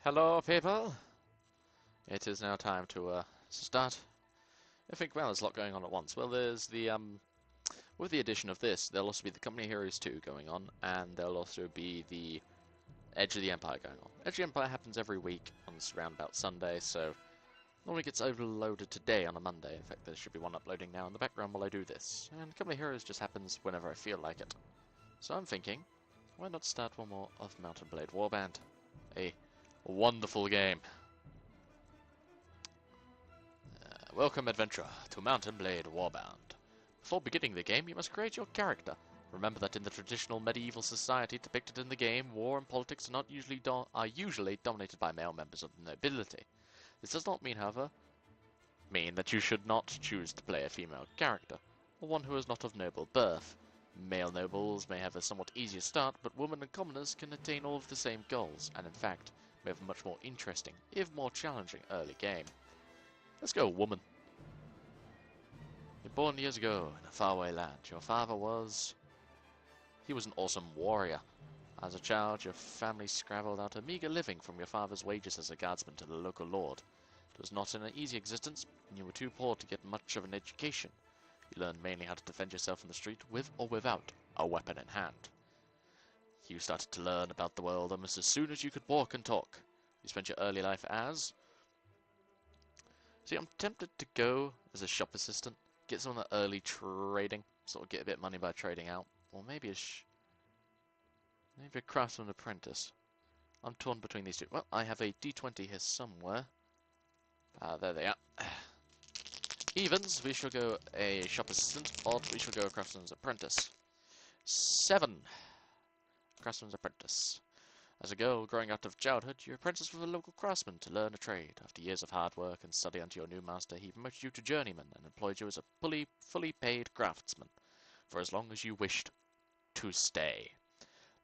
Hello, people. It is now time to start. I think, well, there's a lot going on at once. Well, there's the with the addition of this, there'll also be the Company Heroes 2 going on, and there'll also be the Edge of the Empire going on. Edge of the Empire happens every week on around about Sunday, so normally gets overloaded today on a Monday. In fact, there should be one uploading now in the background while I do this. And Company Heroes just happens whenever I feel like it. So I'm thinking, why not start one more of Mount and Blade Warband? A wonderful game. Welcome, adventurer, to Mount and Blade Warband. Before beginning the game, you must create your character. Remember that in the traditional medieval society depicted in the game, war and politics are usually dominated by male members of the nobility. This does not mean, however, that you should not choose to play a female character, or one who is not of noble birth. Male nobles may have a somewhat easier start, but women and commoners can attain all of the same goals, and in fact, may have a much more interesting, if more challenging, early game. Let's go, woman. You're born years ago in a faraway land. Your father was... He was an awesome warrior. As a child, your family scrabbled out a meager living from your father's wages as a guardsman to the local lord. It was not an easy existence, and you were too poor to get much of an education. You learned mainly how to defend yourself in the street with or without a weapon in hand. You started to learn about the world almost as soon as you could walk and talk. You spent your early life as... See, I'm tempted to go as a shop assistant, get some of that early trading, sort of get a bit of money by trading out, or maybe maybe a craftsman apprentice. I'm torn between these two. Well, I have a D20 here somewhere. There they are. Evens, we shall go a shop assistant. Odd, we shall go a craftsman's apprentice. 7. Craftsman's apprentice. As a girl growing out of childhood, you apprenticed with a local craftsman to learn a trade. After years of hard work and study under your new master, he promoted you to journeyman and employed you as a fully paid craftsman for as long as you wished to stay.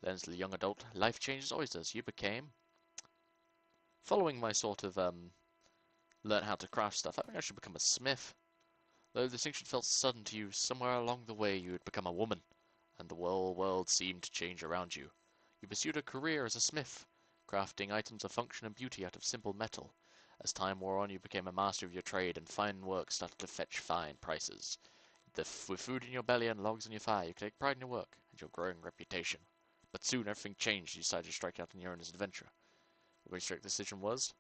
Then as the young adult, life changed as always does. You became... Following my sort of, learn how to craft stuff, I think I should become a smith. Though the distinction felt sudden to you, somewhere along the way you had become a woman, and the whole world seemed to change around you. You pursued a career as a smith, crafting items of function and beauty out of simple metal. As time wore on, you became a master of your trade, and fine work started to fetch fine prices. With food in your belly and logs in your fire, you could take pride in your work and your growing reputation. But soon everything changed. You decided to strike out on your own as an adventurer. The very strict decision was...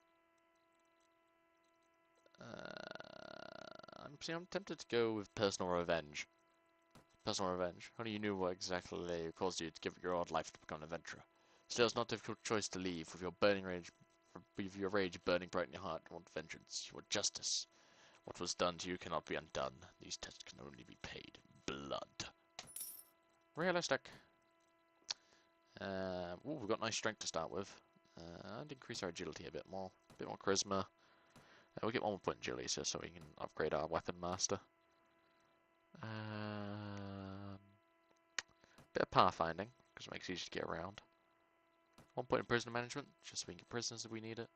I'm tempted to go with personal revenge. Personal revenge. Only you knew what exactly caused you to give up your odd life to become an adventurer. Still, it's not a difficult choice to leave with your rage burning bright in your heart. You want vengeance. You want justice. What was done to you cannot be undone. These debts can only be paid in blood. Realistic. We've got nice strength to start with. And increase our agility a bit more. A bit more charisma. We'll get 1 more point in agility so we can upgrade our weapon master. Bit of pathfinding, because it makes it easier to get around. 1 point in prisoner management, just so we can get prisoners if we need it.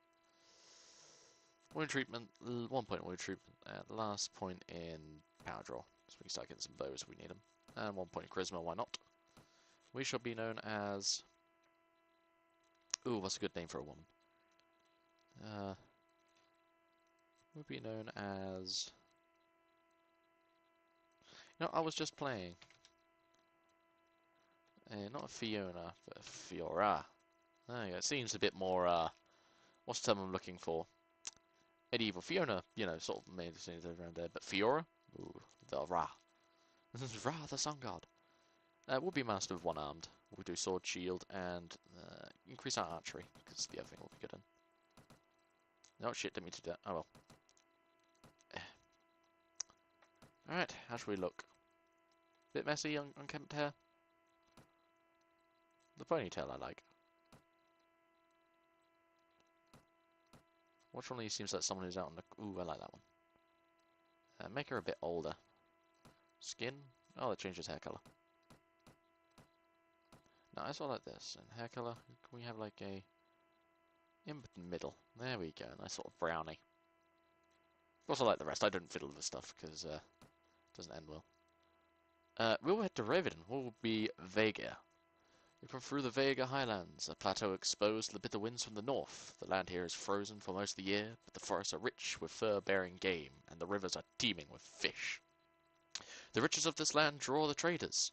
Wound treatment, 1 point in wound treatment, and last point in power draw, so we can start getting some bows if we need them. And 1 point in charisma, why not? We shall be known as... Ooh, what's a good name for a woman? We'll be known as... You know, I was just playing... not a Fiona, but a Fiora. There you go. It seems a bit more, what's the term I'm looking for? Medieval. Fiona, you know, sort of made it around there. But Fiora? Ooh, the Ra. This is Ra, the sun god. We'll be master of one-armed. We'll do sword, shield, and increase our archery, because the other thing will be good in. No, shit, didn't mean to do that. Oh well. Alright, how should we look? Bit messy, unkempt hair? The ponytail I like. Which one of these seems like someone who's out on the... Ooh, I like that one. Make her a bit older. Skin? Oh, that changes hair colour. No, I saw like this. And hair colour, can we have like a... in the middle. There we go, nice sort of brownie. Of course I like the rest, I don't fiddle with the stuff, because it doesn't end well. We'll head to Raven, we'll be Vega. You come through the Vega Highlands, a plateau exposed to the bitter winds from the north. The land here is frozen for most of the year, but the forests are rich with fur-bearing game, and the rivers are teeming with fish. The riches of this land draw the traders,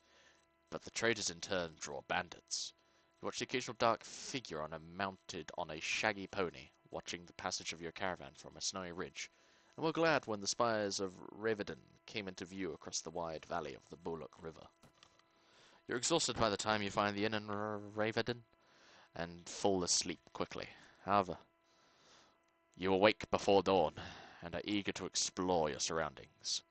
but the traders in turn draw bandits. You watch the occasional dark figure mounted on a shaggy pony, watching the passage of your caravan from a snowy ridge, and were glad when the spires of Ravedon came into view across the wide valley of the Bullock River. You're exhausted by the time you find the inn in Ravedon, and fall asleep quickly. However, you awake before dawn, and are eager to explore your surroundings.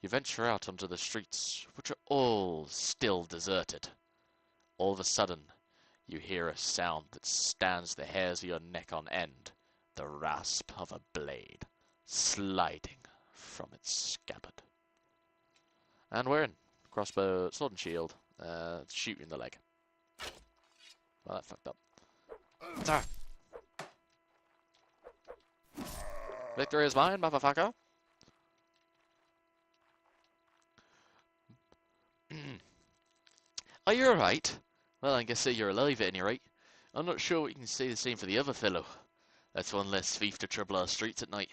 You venture out onto the streets, which are all still deserted. All of a sudden, you hear a sound that stands the hairs of your neck on end, the rasp of a blade sliding from its scabbard. And we're in. Crossbow, sword and shield. Shoot you in the leg. Well, that fucked up. Ah. Victory is mine, motherfucker. Are you alright? Well, I guess you're alive at any rate. I'm not sure we can say the same for the other fellow. That's one less thief to trouble our streets at night.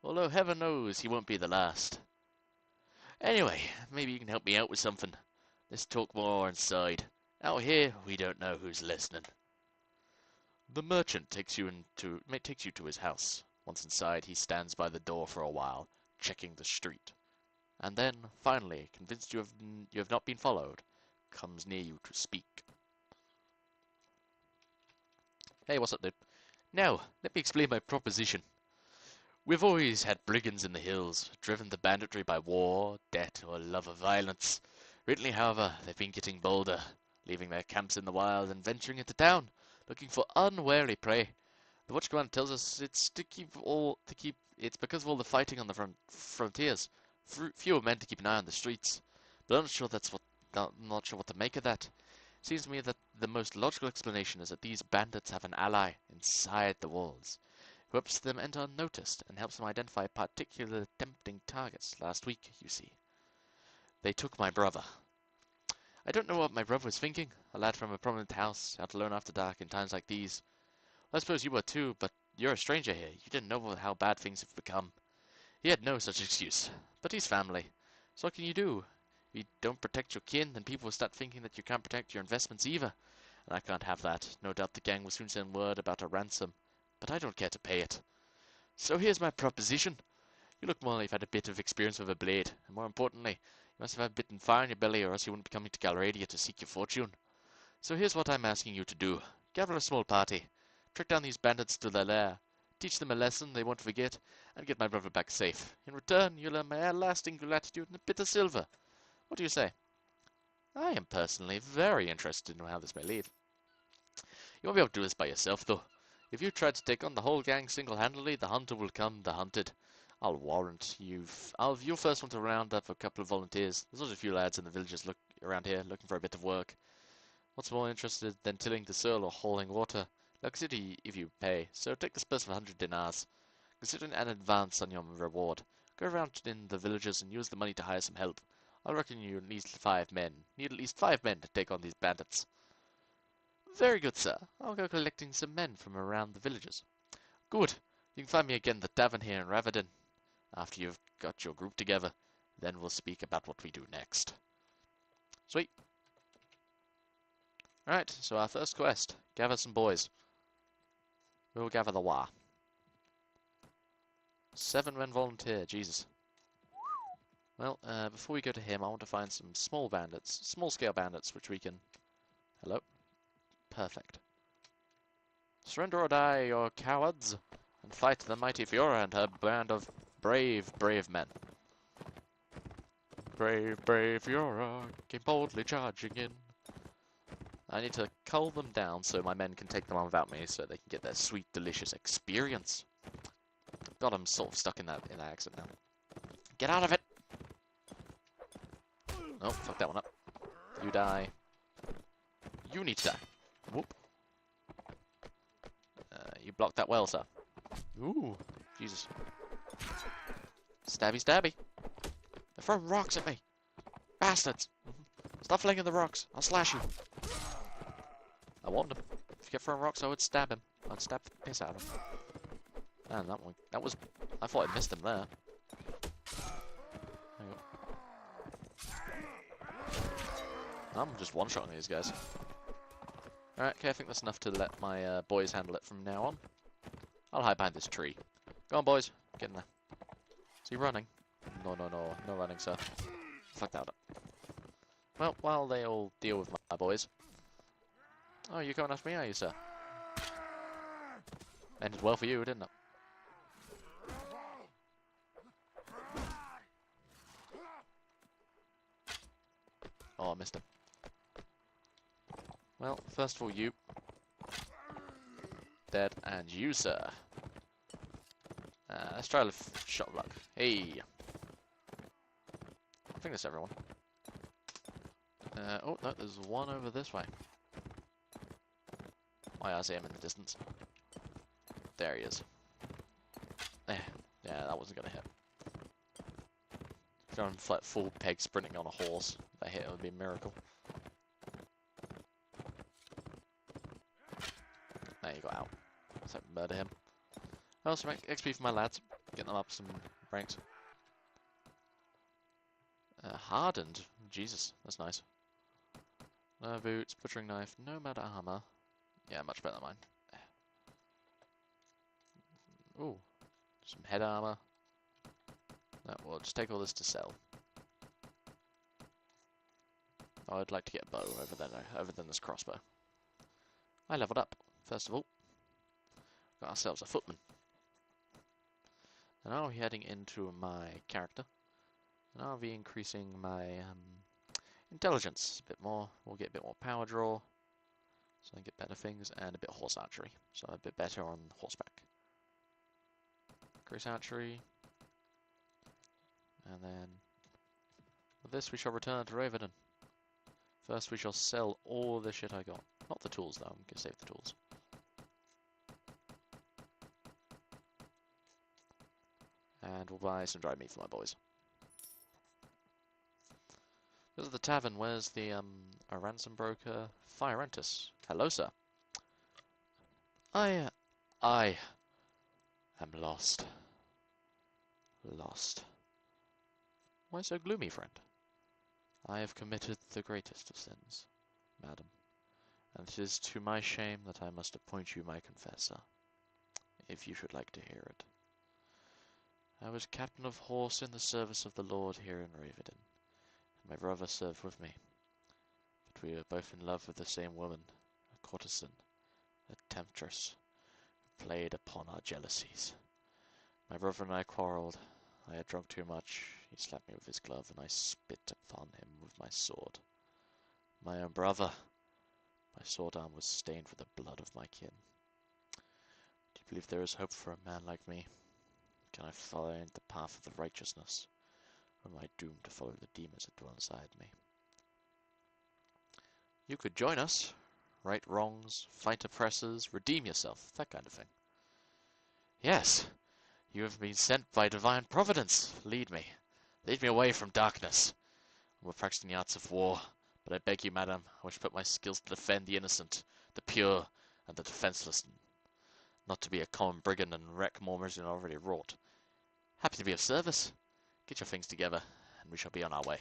Although heaven knows he won't be the last. Anyway, maybe you can help me out with something. Let's talk more inside. Out here, we don't know who's listening. The merchant takes you to his house. Once inside, he stands by the door for a while, checking the street. And then, finally, convinced you have not been followed, comes near you to speak. Hey, what's up, dude? Now, let me explain my proposition. We've always had brigands in the hills, driven to banditry by war, debt, or love of violence. Recently, however, they've been getting bolder, leaving their camps in the wild and venturing into town, looking for unwary prey. The watch command tells us it's because of all the fighting on the frontiers. Fewer men to keep an eye on the streets. But I'm not sure what to make of that. It seems to me that the most logical explanation is that these bandits have an ally inside the walls, who helps them enter unnoticed and helps them identify particular tempting targets. Last week, you see, they took my brother. I don't know what my brother was thinking, a lad from a prominent house, out alone after dark in times like these. I suppose you were too, but you're a stranger here. You didn't know how bad things have become. He had no such excuse, but he's family. So what can you do? If you don't protect your kin, then people will start thinking that you can't protect your investments either. And I can't have that. No doubt the gang will soon send word about a ransom, but I don't care to pay it. So here's my proposition. You look more like you've had a bit of experience with a blade, and more importantly, you must have had a bit of fire in your belly, or else you wouldn't be coming to Galradia to seek your fortune. So here's what I'm asking you to do. Gather a small party. Track down these bandits to their lair. Teach them a lesson they won't forget, and get my brother back safe. In return, you'll earn my everlasting gratitude and a bit of silver. What do you say? I am personally very interested in how this may lead. You won't be able to do this by yourself, though. If you try to take on the whole gang single-handedly, the hunter will come the hunted. I'll warrant you're first one to round up a couple of volunteers. There's also a few lads in the villages around here looking for a bit of work. What's more interested than tilling the soil or hauling water? They'll consider if you pay, so take this purse for 100 dinars. Consider an advance on your reward. Go around in the villages and use the money to hire some help. I reckon you need at least 5 men to take on these bandits. Very good, sir. I'll go collecting some men from around the villages. Good. You can find me again at the tavern here in Ravedon. After you've got your group together, then we'll speak about what we do next. Sweet. Alright, so our first quest. Gather some boys. We'll gather the Wa. 7 men volunteer, Jesus. Well, before we go to him, I want to find some small-scale bandits, which we can... Hello? Perfect. Surrender or die, you cowards, and fight the mighty Fiora and her band of brave men. Brave Fiora came boldly charging in. I need to cull them down so my men can take them on without me, so they can get their sweet, delicious experience. God, I'm sort of stuck in that accent now. Get out of it! Oh, fuck that one up. You die. You need to die. Whoop. You blocked that well, sir. Ooh, Jesus. Stabby, stabby. They're throwing rocks at me. Bastards. Stop flinging the rocks. I'll slash you. I warned him. If he kept throwing rocks, I would stab him. I'd stab the piss out of him. And that was, I thought I missed him there. Hang on. I'm just one-shotting these guys. Alright, okay, I think that's enough to let my boys handle it from now on. I'll hide behind this tree. Go on, boys. Get in there. Is he running? No running, sir. Fuck that up. Well, while they all deal with my boys. Oh, you're coming after me, are you, sir? Ended well for you, didn't it? Oh, I missed him. Well, first of all, you. Dead. And you, sir. Let's try a shot of luck. Hey. I think that's everyone. Oh, no, there's one over this way. Oh, yeah, I see him in the distance. There he is. There. Yeah, that wasn't going to hit. Going like full peg sprinting on a horse. If I hit, it would be a miracle. There, you got out. So murder him. I also make XP for my lads. Get them up some ranks. Hardened. Jesus, that's nice. No boots, butchering knife, nomad armor. Yeah, much better than mine. Ooh, some head armor. No, we'll just take all this to sell. Oh, I'd like to get a bow other than this crossbow. I leveled up, first of all. Got ourselves a footman. And now we're heading into my character. And I'll be increasing my intelligence a bit more. We'll get a bit more power draw. So I get better things, and a bit of horse archery. So a bit better on horseback. Increase archery. And then with this we shall return to Raventon. First we shall sell all the shit I got. Not the tools though, I'm gonna save the tools. And we'll buy some dried meat for my boys. This is the tavern. Where's the a ransom broker? Firentus. Hello, sir. I am lost. Lost. Why so gloomy, friend? I have committed the greatest of sins, madam, and it is to my shame that I must appoint you my confessor, if you should like to hear it. I was captain of horse in the service of the Lord here in Raventon, and my brother served with me. But we were both in love with the same woman, a courtesan, a temptress, who played upon our jealousies. My brother and I quarrelled. I had drunk too much. He slapped me with his glove, and I spit upon him with my sword. My own brother. My sword arm was stained with the blood of my kin. Do you believe there is hope for a man like me? Can I find the path of the righteousness, or am I doomed to follow the demons that dwell inside me? You could join us. Right wrongs, fight oppressors, redeem yourself, that kind of thing. Yes, you have been sent by divine providence. Lead me. Lead me away from darkness. We're practicing the arts of war, but I beg you, madam, I wish to put my skills to defend the innocent, the pure, and the defenseless, not to be a common brigand and wreck more misery than already wrought. Happy to be of service. Get your things together, and we shall be on our way.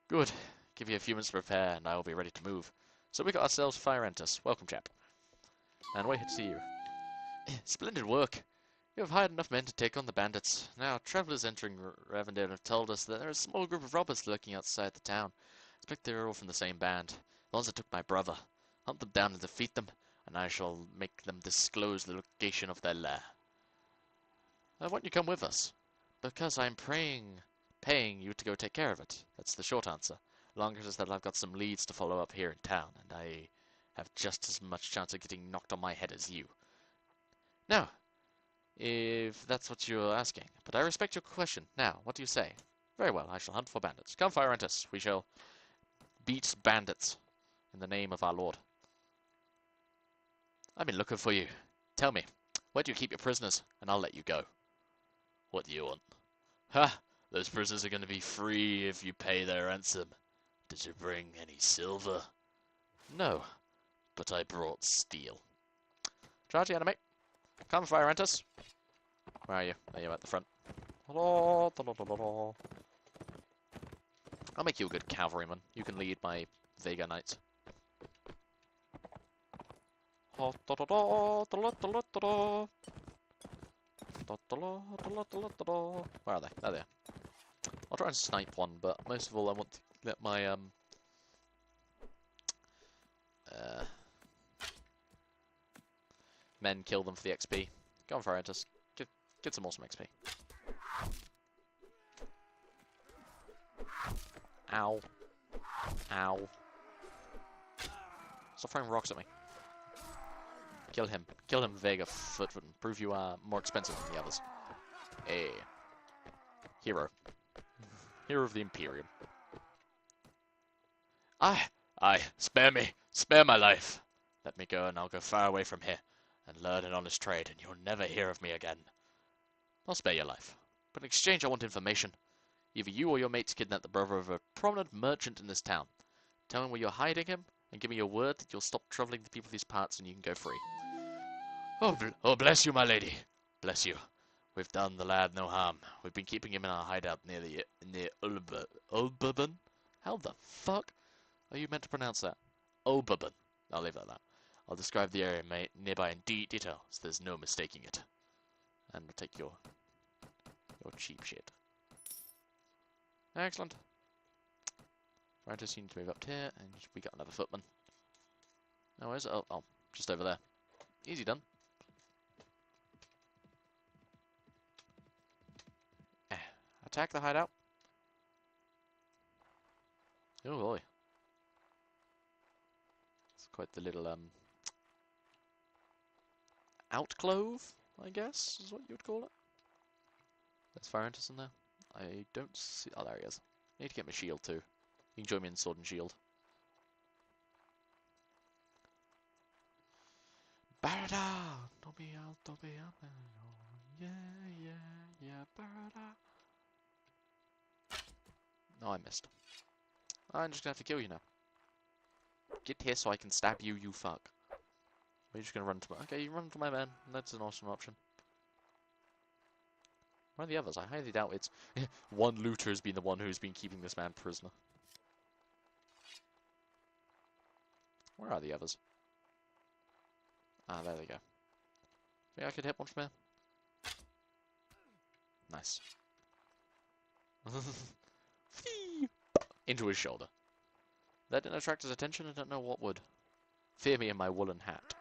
Good. Give you a few minutes to prepare, and I will be ready to move. So we got ourselves Firentus. Welcome, chap. And we're here to see you. Splendid work. You have hired enough men to take on the bandits. Now, travellers entering Ravendale have told us that there is a small group of robbers lurking outside the town. I expect they are all from the same band. The ones that took my brother. Hunt them down and defeat them, and I shall make them disclose the location of their lair. Why don't you come with us? Because I'm paying you to go take care of it. That's the short answer. Longer is that I've got some leads to follow up here in town, and I have just as much chance of getting knocked on my head as you. Now, if that's what you're asking. But I respect your question. Now, what do you say? Very well, I shall hunt for bandits. Come, Firentus. We shall beat bandits in the name of our Lord. I've been looking for you. Tell me, where do you keep your prisoners? And I'll let you go. What do you want? Ha! Those prisoners are going to be free if you pay their ransom. Did you bring any silver? No. but I brought steel. Charge the enemy. Come, Fire Entis. Where are you? There you are at the front. I'll make you a good cavalryman. You can lead my Vega Knights. Where are they? There they are. I'll try and snipe one, but most of all I want to let my men kill them for the XP. Go on, Fire Entis. Get some awesome XP. Ow. Ow. Stop throwing rocks at me. Kill him. Kill him, Vega Footfoot. Prove you are more expensive than the others. Hey. Hero. Hero of the Imperium. Aye. Spare me. Spare my life. Let me go and I'll go far away from here and learn an honest trade and you'll never hear of me again. I'll spare your life. But in exchange I want information. Either you or your mates kidnapped the brother of a prominent merchant in this town. Tell me where you're hiding him, and give me your word that you'll stop troubling the people of these parts and you can go free. Oh, bless you, my lady. Bless you. We've done the lad no harm. We've been keeping him in our hideout near Ulberben? How the fuck are you meant to pronounce that? Ulberben. I'll leave it at that. I'll describe the area nearby in detail, so there's no mistaking it. And we'll take your cheap shit. Excellent. Right, just need to move up here, and we got another footman. Oh, where's it? Oh, just over there. Easy done. Attack the hideout. Oh boy. It's quite the little, outclove, I guess, is what you would call it. There's Fire Entis in there. I don't see... Oh, there he is. I need to get my shield, too. You can join me in Sword and Shield. Barada! Yeah, Barada! No, I missed. I'm just gonna have to kill you now. Get here so I can stab you, you fuck. Or are you just gonna run to my... Okay, you run to my man. That's an awesome option. Where are the others? I highly doubt it's... one looter has been the one who's been keeping this man prisoner. Where are the others? Ah, there they go. Think I could hit one from here? Nice. Into his shoulder. That didn't attract his attention, I don't know what would. Fear me in my woolen hat.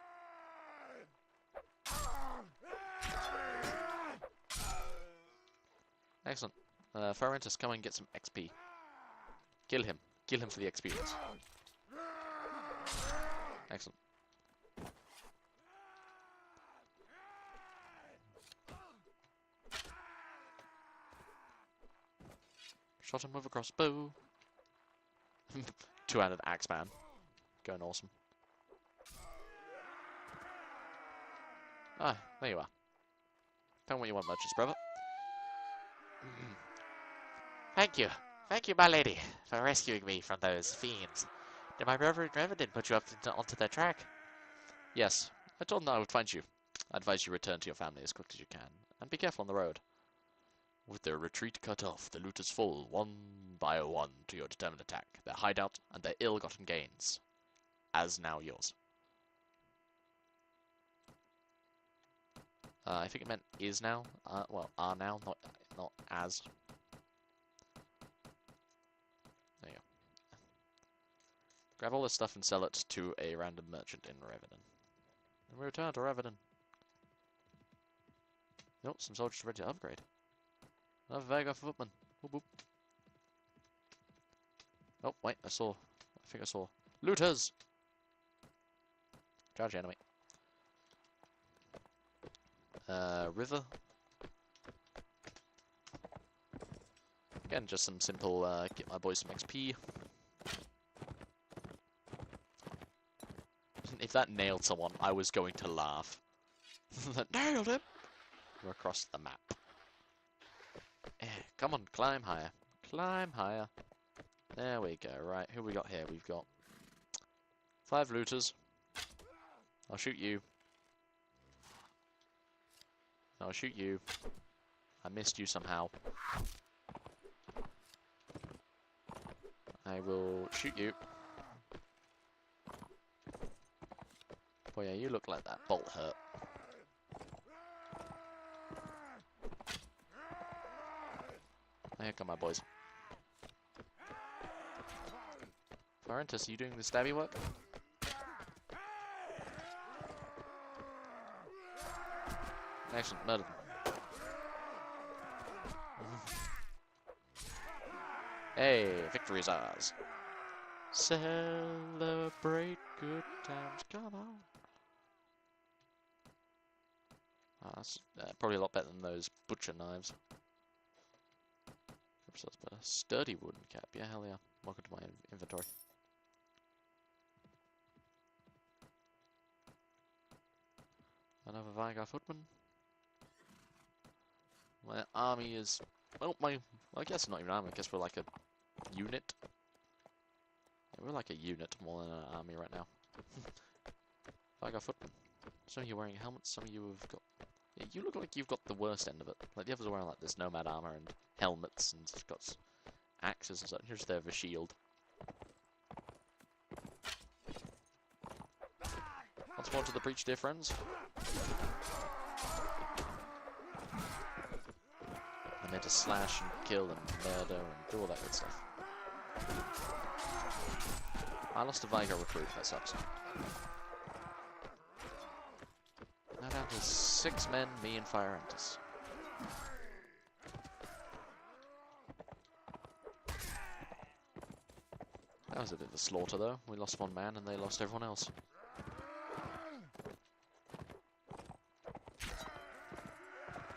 Excellent. Fire Entis, come and get some XP. Kill him. Kill him for the experience. Excellent. Shot him with a crossbow. Two-handed axe man. Going awesome. Ah, there you are. Tell me what you want, merchants, brother. Thank you. Thank you, my lady, for rescuing me from those fiends. Did my brother and Revenant put you up onto their track? Yes. I told them I would find you. I advise you return to your family as quick as you can. And be careful on the road. With their retreat cut off, the looters fall one by one to your determined attack. Their hideout and their ill-gotten gains. As now yours. I think it meant is now. Well, are now, not as. There you go. Grab all this stuff and sell it to a random merchant in Revenant. And we return to Revenant. Oh, some soldiers ready to upgrade. Another Vega footman. Whoop, whoop. Oh, wait, I think I saw. Looters! Charge the enemy. River. Again, just some simple, get my boys some XP. If that nailed someone, I was going to laugh. That nailed him! We're across the map. Come on, climb higher. Climb higher. There we go, right, who we got here? We've got 5 looters. I'll shoot you. I'll shoot you. I missed you somehow. I will shoot you. Boy, yeah, you look like that bolt hurt. Here come my boys. Florentus, are you doing the stabby work? Excellent, murder them. Hey, victory is ours. Celebrate good times, come on. Oh, that's probably a lot better than those butcher knives. But a sturdy wooden cap, yeah, hell yeah. Welcome to my inventory. Another Vigar footman. My army is, well, I guess not even army, I guess we're like a unit. Yeah, we're like a unit more than an army right now. Vigar footman. Some of you are wearing helmets, some of you have got, yeah, you look like you've got the worst end of it. Like the others are wearing like this nomad armor and helmets and got axes and such. Here's their shield. Once more to the breach, dear friends. I'm here to slash and kill and murder and do all that good stuff. I lost a Vigar recruit, that sucks. Now down to 6 men, me and Florentus. That was a bit of a slaughter though. We lost 1 man and they lost everyone else.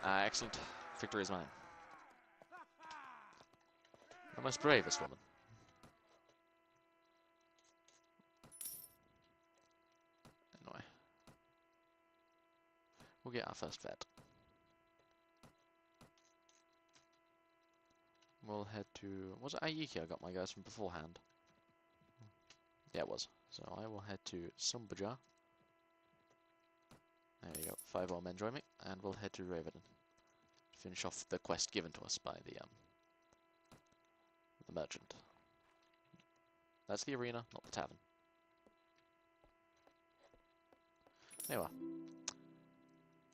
Excellent. Victory is mine. The most bravest woman. Anyway. We'll get our first vet. We'll head to... Was it Ayiki I got my guys from beforehand? Yeah, it was. So I will head to Sumbajar. There you go. 5 more men join me. And we'll head to Raven. Finish off the quest given to us by the merchant. That's the arena, not the tavern. There you are.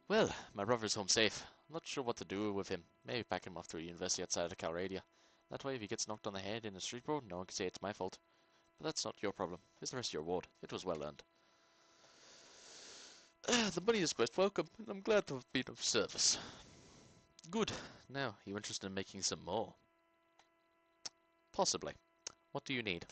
Well, my brother's home safe. I'm not sure what to do with him. Maybe pack him off to a university outside of Calradia. That way, if he gets knocked on the head in a street brawl, no one can say it's my fault. But that's not your problem. It's the rest of your ward. It was well earned. The money is most welcome, and I'm glad to have been of service. Good. Now, are you interested in making some more? Possibly. What do you need?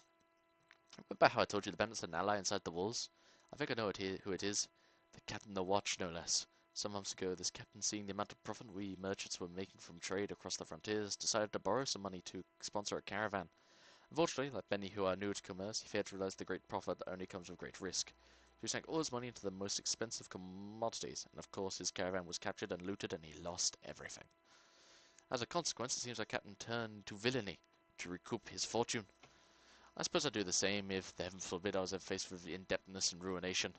Remember how I told you the bandits are an ally inside the walls? I think I know who it is. The captain of the watch, no less. Some months ago, this captain, seeing the amount of profit we merchants were making from trade across the frontiers, decided to borrow some money to sponsor a caravan. Unfortunately, like many who are new to commerce, he failed to realize the great profit that only comes with great risk. He sank all his money into the most expensive commodities, and of course his caravan was captured and looted, and he lost everything. As a consequence, it seems our captain turned to villainy to recoup his fortune. I suppose I'd do the same if, heaven forbid, I was ever faced with indebtedness and ruination.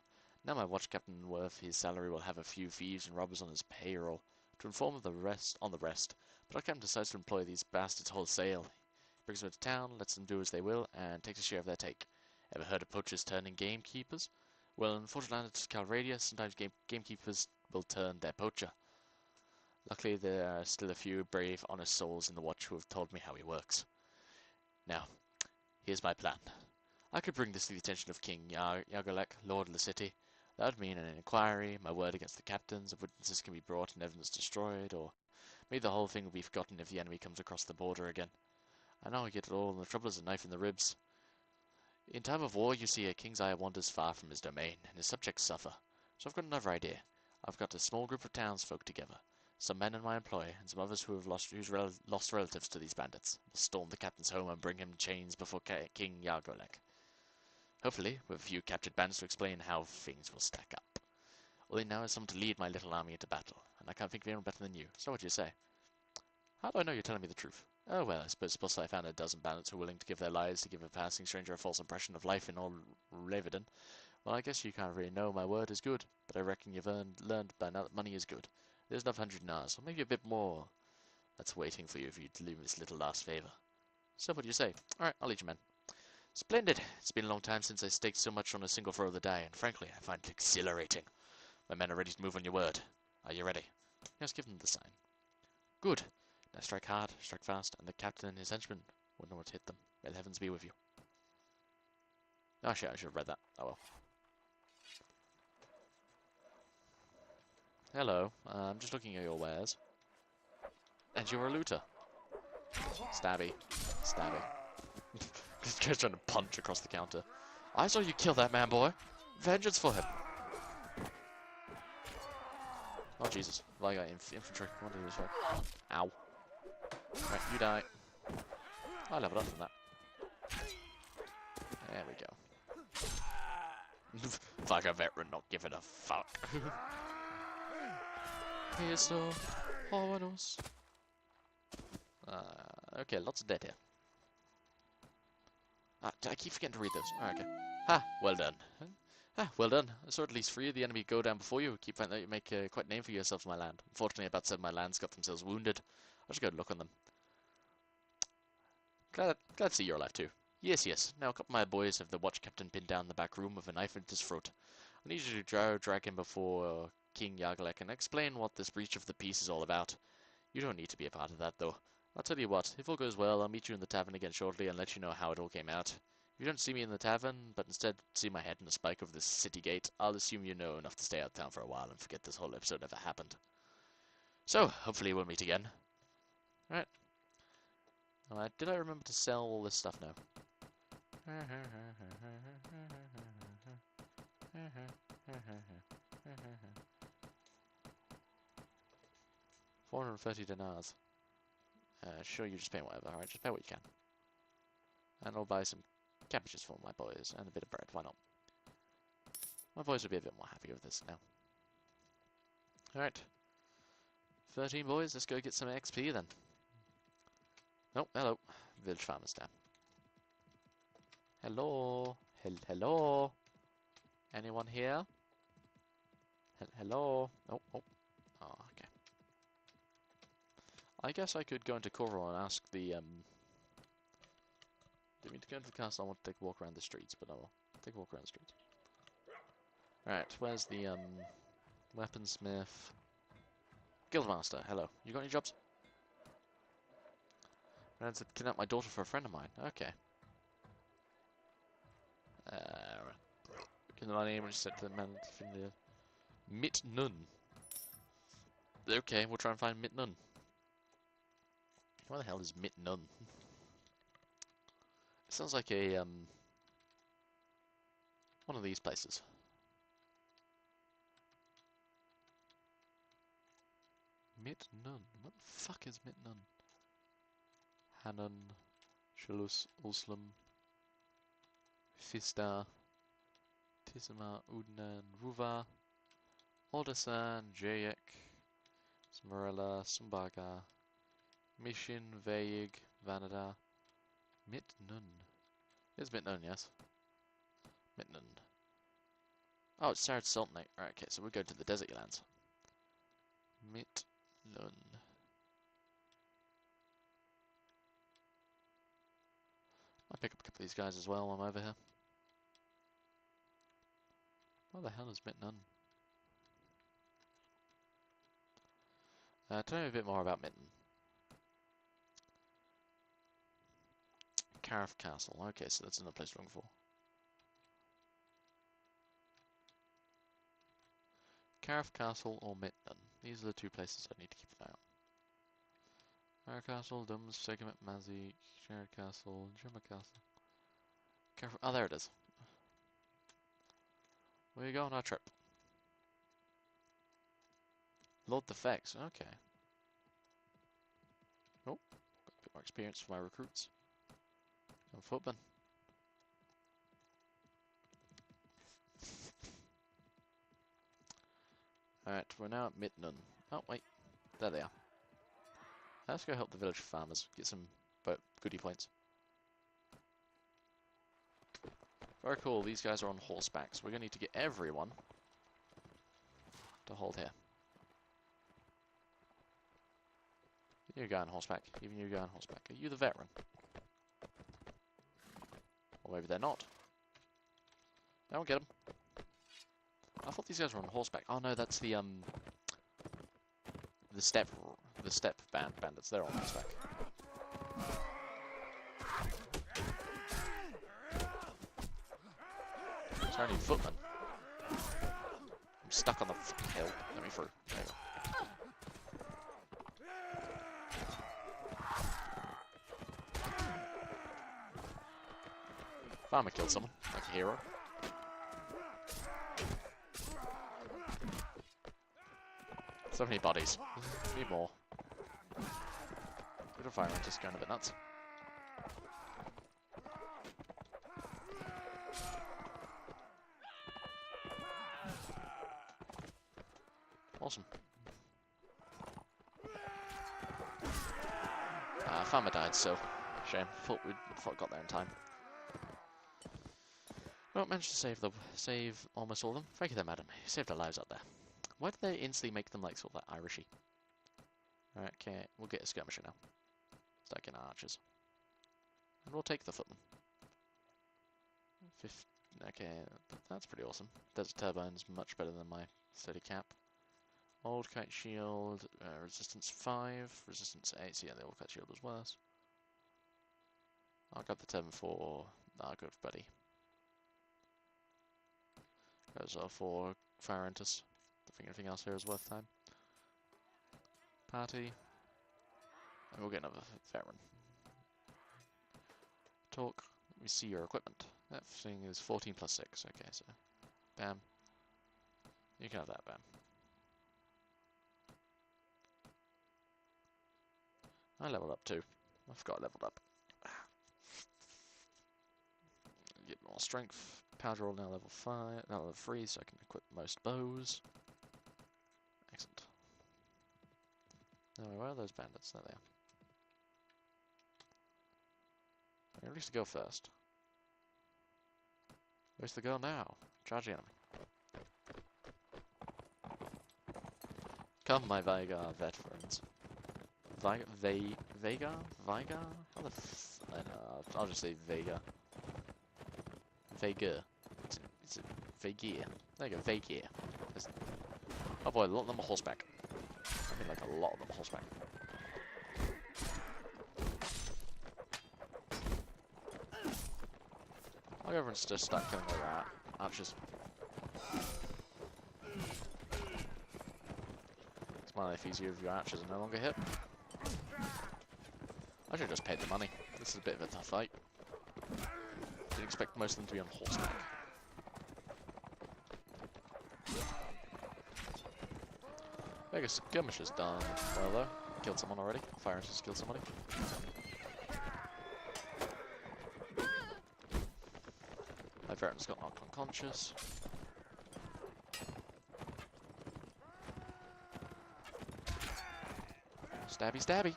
Now my watch captain worth his salary will have a few thieves and robbers on his payroll to inform of the rest, but our captain decides to employ these bastards wholesale. He brings them into town, lets them do as they will, and takes a share of their take. Ever heard of poachers turning gamekeepers? Well, in Fortune Calradia, sometimes gamekeepers will turn their poacher. Luckily, there are still a few brave, honest souls in the watch who have told me how he works. Now, here's my plan. I could bring this to the attention of King Yargolek, Lord of the city. That would mean an inquiry, my word against the captains, of witnesses can be brought and evidence destroyed, or maybe the whole thing will be forgotten if the enemy comes across the border again. I know I get it all, and the trouble is a knife in the ribs. In time of war, you see, a king's eye wanders far from his domain, and his subjects suffer. So I've got another idea. I've got a small group of townsfolk together, some men in my employ, and some others who have lost relatives to these bandits. We'll storm the captain's home and bring him in chains before King Yargolek. Hopefully, with a few captured bandits to explain how things will stack up. All I now is someone to lead my little army into battle, and I can't think of anyone better than you. So what do you say? How do I know you're telling me the truth? Oh well, I suppose I found a dozen bandits who are willing to give their lives to give a passing stranger a false impression of life in all Ravedan. Well, I guess you can't really know my word is good, but I reckon you've learned by now that money is good. There's enough 100 dinars, or maybe a bit more. That's waiting for you if you do this little last favor. So what do you say? Alright, I'll lead you, man. Splendid. It's been a long time since I staked so much on a single throw of the die, and frankly, I find it exhilarating. My men are ready to move on your word. Are you ready? Yes, give them the sign. Good. Now strike hard, strike fast, and the captain and his henchmen won't know what to hit them. May the heavens be with you. Oh shit, I should have read that. Oh well. Hello, I'm just looking at your wares. And you're a looter. Stabby. Stabby. This guy's trying to punch across the counter. I saw you kill that man, boy. Vengeance for him. Oh, Jesus. Well, I got infantry. What do this for? Ow. Right, you die. I leveled up from that. There we go. Like a veteran not giving a fuck. Here's so ominous. Okay, lots of dead here. I keep forgetting to read those. Oh, okay. Ha! Well done. Ah, well done. I saw at least 3 of the enemy go down before you. Keep finding that you make quite a name for yourself in my land. Unfortunately, about 7 of my lands got themselves wounded. I should go look on them. Glad to see you're alive too. Yes, yes. Now a couple of my boys have the watch captain pinned down in the back room with a knife in his throat. I need you to drag him before King Yargalek and explain what this breach of the peace is all about. You don't need to be a part of that, though. I'll tell you what, if all goes well, I'll meet you in the tavern again shortly and let you know how it all came out. If you don't see me in the tavern, but instead see my head in a spike over this city gate, I'll assume you know enough to stay out of town for a while and forget this whole episode ever happened. So, hopefully we'll meet again. Alright. Alright, did I remember to sell all this stuff now? 430 dinars. Sure, you just pay whatever. Alright, just pay what you can. And I'll buy some cabbages for my boys and a bit of bread. Why not? My boys will be a bit more happy with this now. Alright. 13 boys, let's go get some XP then. Oh, hello. Village farmer's down. Hello? Hello? Anyone here? Hello? Oh, oh. Oh, okay. I guess I could go into Koro and ask the, Do me to go into the castle, I want to take a walk around the streets, but I will take a walk around the streets. Alright, where's the, weaponsmith? Guildmaster, hello. You got any jobs? I had to kidnap my daughter for a friend of mine. Okay. Can I name set the man Mit Nun? Okay, we'll try and find Mit Nun. Where the hell is Mit Nun? It sounds like a one of these places. Mit Nun. What the fuck is Mit Nun? Hanan, Shalus, Ulslam, Fista, Tisima, Udnan, Ruva, Aldersan, Jayek, Smarella, Sumbaga, Mishin, Vayig, Vanada, Mit Nun. It's Mit Nun, yes. Mit Nun. Oh, it's Sarah's Sultanate. Right, okay, so we'll go to the desert lands. Mit Nun. I'll pick up a couple of these guys as well while I'm over here. Where the hell is Mit Nun? Tell me a bit more about Mitten. Carif Castle. Okay, so that's another place to look for. Carif Castle or Mitten. These are the 2 places I need to keep an eye on. Carif Castle, Dums, Segament, Mazzy, Shared Castle, Gemma Castle. Carif. Oh, there it is. Where you go on our trip? Lord the Fex. Okay. Oh, got a bit more experience for my recruits. I'm footman. Alright, we're now at Mitnun. Oh, wait. There they are. Let's go help the village farmers. Get some goodie points. Very cool. These guys are on horseback, so we're going to need to get everyone to hold here. You guy on horseback. Even you guy on horseback. Are you the veteran? Or maybe they're not. I don't get them. I thought these guys were on horseback. Oh no, that's the steppe bandits. They're on horseback. It's only footmen. I'm stuck on the fucking hill. Let me through. There you go. Farmer killed someone, like a hero. So many bodies. Need more. Bit of fire just going a bit nuts. Awesome. Farmer died, so shame. Thought we got there in time. Well, managed to save almost all of them. Thank you there, madam. You saved our lives out there. Why did they instantly make them like sort of like Irishy? Alright, okay, we'll get a skirmisher now. Start getting archers. And we'll take the footman. Okay, that's pretty awesome. Desert Turbine's much better than my steady cap. Old Kite Shield, resistance 5, resistance 8, so yeah, the Old Kite Shield was worse. I'll grab the Turban for our good buddy. Goes for Fire Entus. Don't think anything else here is worth time. Party. And we'll get another veteran. Talk. Let me see your equipment. That thing is 14 plus 6. Okay, so bam. You can have that, bam. I leveled up too. I forgot I leveled up. Get more strength. Powder roll now level 5, now level 3, so I can equip most bows. Excellent. Now, where are those bandits? There they are. At least to go first. Where's the girl now? Charge the enemy. Come, my Veigar veterans. Veigar? How the f... I know, I'll just say Veigar. Veigar. It's a Veigar. There you go, Veigar. Oh boy, a lot of them are horseback. I mean, like a lot of them are horseback. I'll go over and just start killing all their archers. It's my life easier if your archers are no longer hit. I should have just paid the money. This is a bit of a tough fight. Didn't expect most of them to be on horseback. Mega skirmisher's done well though. Killed someone already. Fire Entus killed somebody. My veteran's got knocked unconscious. Stabby, stabby.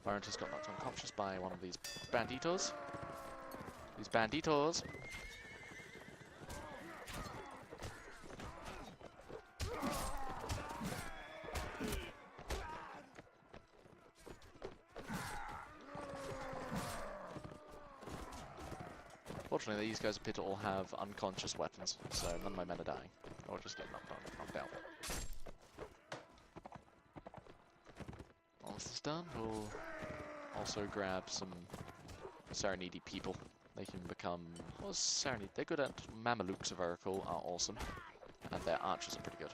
Fire Entus got knocked unconscious by one of these banditos. These banditos. Fortunately, these guys appear to all have unconscious weapons, so none of my men are dying. Or just get knocked out. Once it's done, we'll also grab some Serenity people. They can become... Well, Serenity, they're good at Mamelukes, if I recall, are awesome. And their archers are pretty good.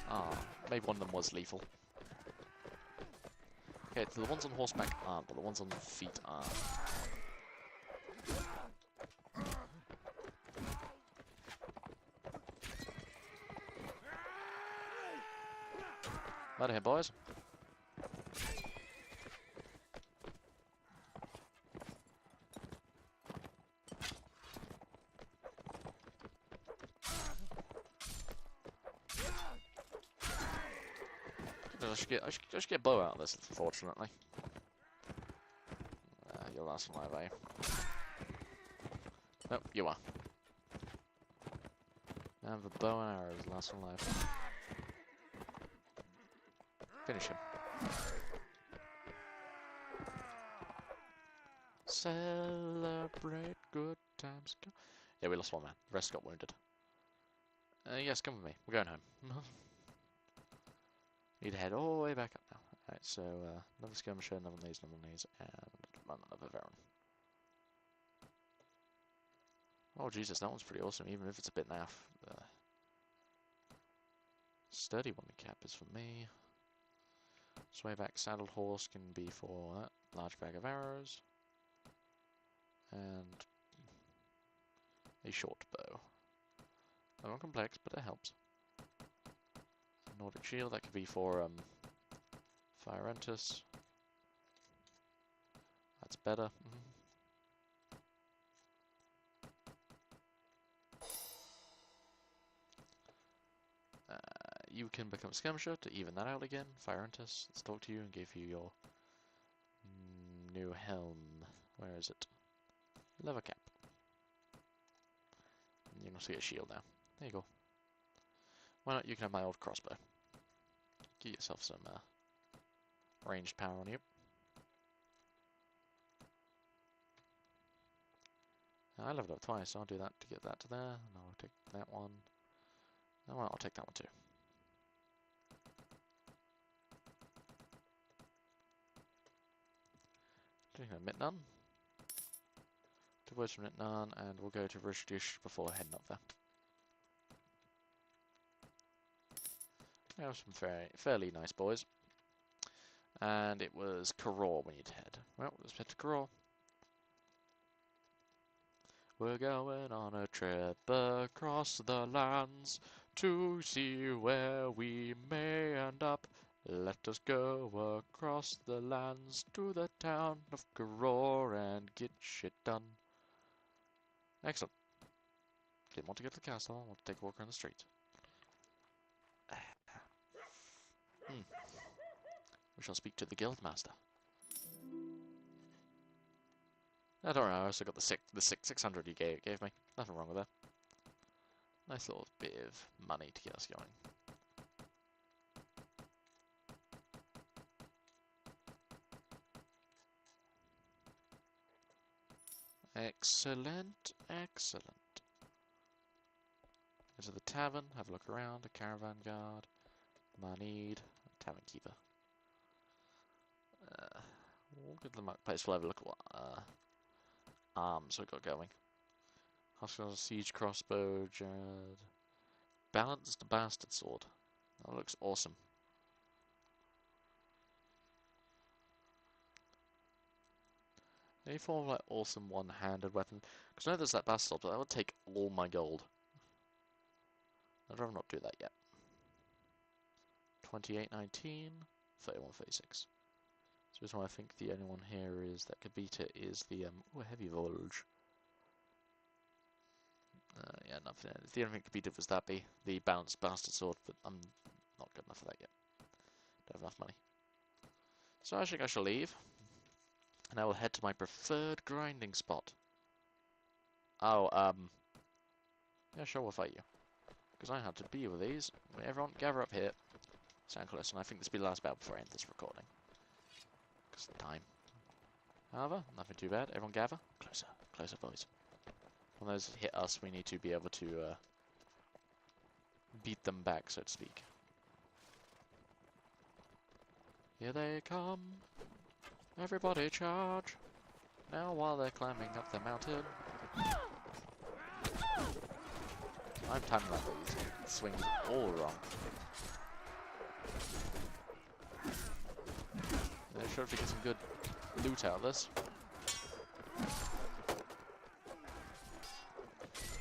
Ah, maybe one of them was lethal. Okay, so the ones on horseback aren't, but the ones on feet are. Right ahead, boys. I should get a bow out of this, unfortunately. You're last alive, are you? Nope, you are. And the bow and arrow is last alive. Finish him. Celebrate good times. Yeah, we lost one man. The rest got wounded. Yes, come with me. We're going home. Need to head all the way back up now. Alright, so another skirmisher, another one of these, and run another Veron. Oh Jesus, that one's pretty awesome, even if it's a bit naff. Sturdy one cap is for me. Swayback saddled horse can be for that. Large bag of arrows. And a short bow. A little complex, but it helps. Nordic shield, that could be for Fire Entus. That's better. You can become a skirmisher to even that out again. Fire Entus, let's talk to you and give you your new helm. Where is it? Leather cap. And you can also get a shield now. There you go. Why not? You can have my old crossbow. Get yourself some ranged power on you. I leveled up twice, so I'll do that to get that to there, and I'll take that one. Oh, well, I'll take that one too. Doing a Mitnan. 2 words from Mitnan, and we'll go to Rishdish before heading up there. We have some fairly nice boys. And it was Karor we need to head. Well, let's head to Karor. We're going on a trip across the lands to see where we may end up. Let us go across the lands to the town of Karor and get shit done. Excellent. Didn't want to get to the castle, I want to take a walk around the street. We shall speak to the guildmaster. I don't know, I also got the 600 you gave me. Nothing wrong with that. Nice little bit of money to get us going. Excellent, excellent. Go to the tavern, have a look around, a caravan guard, moneyed, tavern keeper. We'll get the marketplace, we'll have a look at what arms we got going. Hospital siege crossbow, Jared. Balanced bastard sword. That looks awesome. Any form of like awesome one-handed weapon? Because I know there's that bastard sword, but that would take all my gold. I'd rather not do that yet. 28.19, 31.36. So this one I think the only one here is that could beat it is the heavy volge. Yeah, nothing. The only thing that could beat it was that be the balanced bastard sword, but I'm not good enough for that yet. Don't have enough money. So I think I shall leave. And I will head to my preferred grinding spot. Oh, yeah, sure, we'll fight you. Because I had to be with these. Everyone, gather up here. Stand close, and I think this will be the last battle before I end this recording. Because of time. However, nothing too bad. Everyone gather. Closer, closer, boys. When those hit us, we need to be able to beat them back, so to speak. Here they come. Everybody charge. Now while they're climbing up the mountain. I'm timing that with these swings all wrong. They're sure to get some good loot out of this.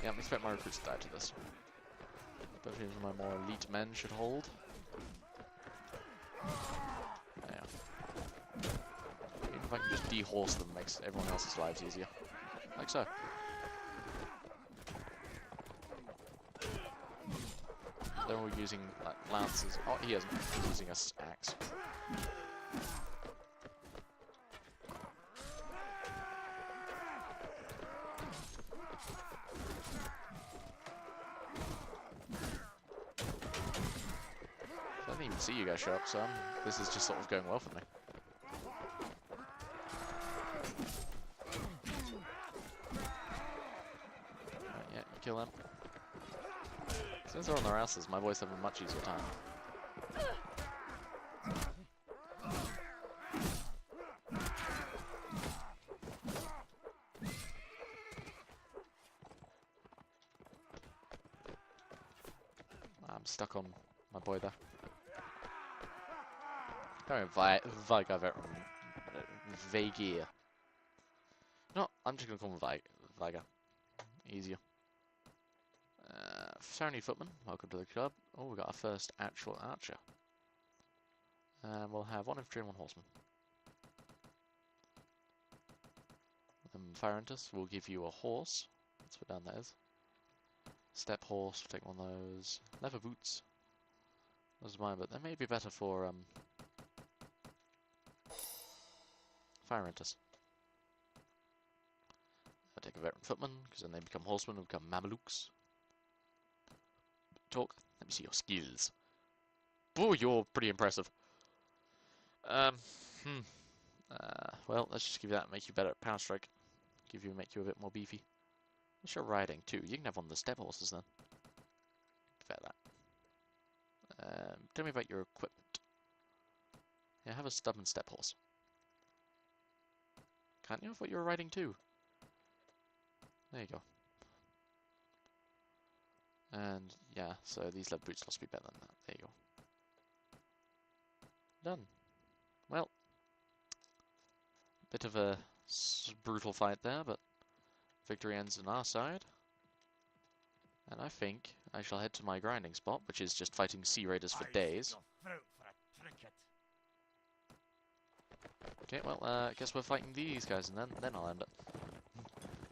Yeah, I expect my recruits to die to this. Especially as my more elite men should hold. Yeah. Even if I can just de-horse them, makes everyone else's lives easier. Like so. they're all using like lances. Oh, he isn't. He's using a axe. I didn't even see you guys show up, so this is just sort of going well for me. Right, yeah, you kill them. Since they're on their asses, my boys have a much easier time. I'm stuck on my boy there. Veigar. No, I'm just gonna call him Veigar. Easier. Sarny Footman, welcome to the club. Oh, we got our first actual archer. And we'll have 1 infantry and 1 horseman. Fire Hunters will give you a horse. Let's put down that is. Step horse, take one of those. Leather boots. Those are mine, but they may be better for Fire Hunters. I'll take a veteran footman, because then they become horsemen and become Mamelukes. Talk. Let me see your skills. Oh, you're pretty impressive. Well, let's just give you that and make you better at power strike. Make you a bit more beefy. What's your riding too? You can have one of the step horses then. Fair that. Tell me about your equipment. Yeah, have a stubborn step horse. Can't you? I thought you were riding too. There you go. And yeah, so these leather boots must be better than that. There you go. Done. Well, bit of a brutal fight there, but victory ends on our side. And I think I shall head to my grinding spot, which is just fighting sea raiders for days. Okay, well, I guess we're fighting these guys, and then I'll end it.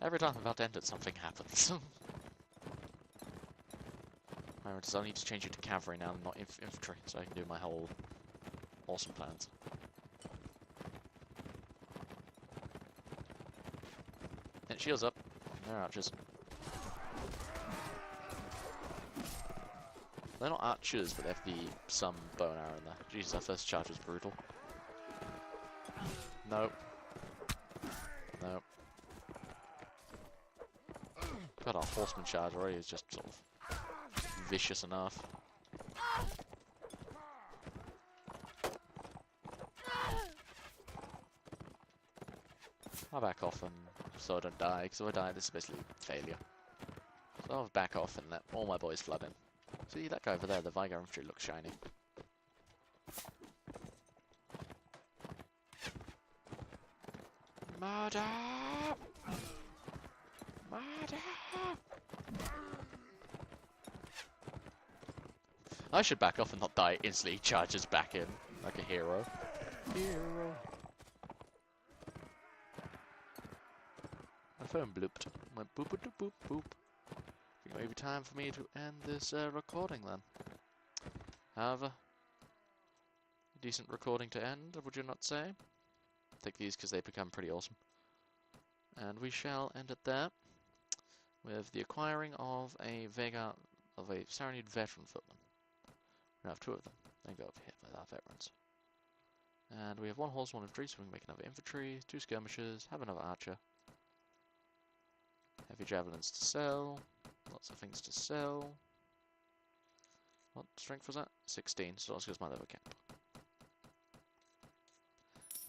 Every time I'm about to end it, something happens. I'll need to change it to cavalry now, not infantry, so I can do my whole awesome plans. And shields up. They're archers. They're not archers, but they have some bow and arrow in there. Jesus, our first charge was brutal. Nope. Nope. God, our horseman charge already is just sort of vicious enough. I'll back off and so I don't die, because if I die, this is basically failure. So I'll back off and let all my boys flood in. See, that guy over there, the Veigar infantry, looks shiny. Murder! Murder! I should back off and not die instantly. He charges back in like a hero. Hero. My phone blooped. Went boop boop boop boop. I think it may be time for me to end this recording then. However, decent recording to end, would you not say? Take these because they become pretty awesome. And we shall end it there with the acquiring of a Sarnid veteran footman. We have 2 of them. Then go over here with our veterans. And we have 1 horse, 1 infantry, so we can make another infantry, 2 skirmishers, have another archer. Heavy javelins to sell. Lots of things to sell. What strength was that? 16, so that's just my level cap.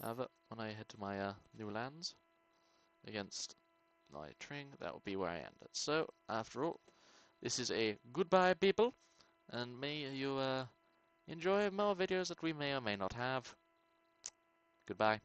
However, when I head to my new lands against my Tring, that will be where I end it. So, after all, this is a goodbye, people, and may you enjoy more videos that we may or may not have. Goodbye.